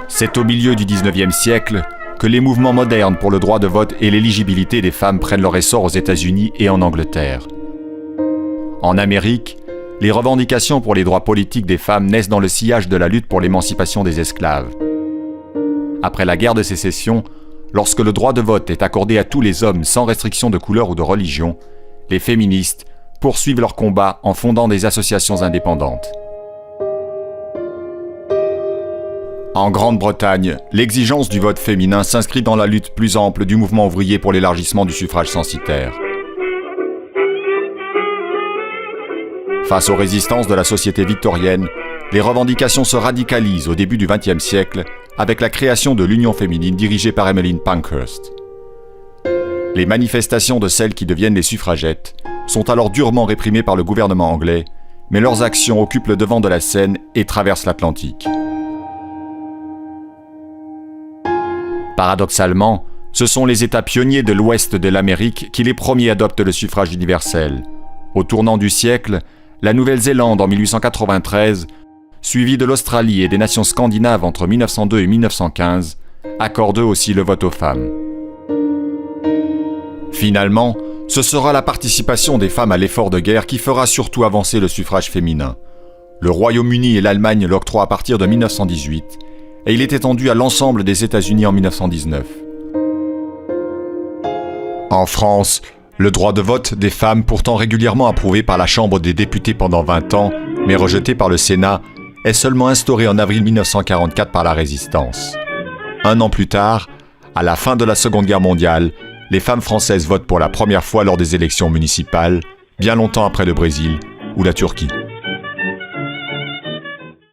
C'est au milieu du XIXe siècle que les mouvements modernes pour le droit de vote et l'éligibilité des femmes prennent leur essor aux États-Unis et en Angleterre. En Amérique, les revendications pour les droits politiques des femmes naissent dans le sillage de la lutte pour l'émancipation des esclaves. Après la guerre de sécession, lorsque le droit de vote est accordé à tous les hommes sans restriction de couleur ou de religion, les féministes poursuivent leur combat en fondant des associations indépendantes. En Grande-Bretagne, l'exigence du vote féminin s'inscrit dans la lutte plus ample du mouvement ouvrier pour l'élargissement du suffrage censitaire. Face aux résistances de la société victorienne, les revendications se radicalisent au début du XXe siècle avec la création de l'Union féminine dirigée par Emmeline Pankhurst. Les manifestations de celles qui deviennent les suffragettes sont alors durement réprimées par le gouvernement anglais, mais leurs actions occupent le devant de la scène et traversent l'Atlantique. Paradoxalement, ce sont les États pionniers de l'Ouest de l'Amérique qui les premiers adoptent le suffrage universel. Au tournant du siècle, la Nouvelle-Zélande en 1893, suivie de l'Australie et des nations scandinaves entre 1902 et 1915, accorde eux aussi le vote aux femmes. Finalement, ce sera la participation des femmes à l'effort de guerre qui fera surtout avancer le suffrage féminin. Le Royaume-Uni et l'Allemagne l'octroient à partir de 1918, et il est étendu à l'ensemble des États-Unis en 1919. En France, le droit de vote des femmes, pourtant régulièrement approuvé par la Chambre des députés pendant 20 ans, mais rejeté par le Sénat, est seulement instauré en avril 1944 par la Résistance. Un an plus tard, à la fin de la Seconde Guerre mondiale, les femmes françaises votent pour la première fois lors des élections municipales, bien longtemps après le Brésil ou la Turquie.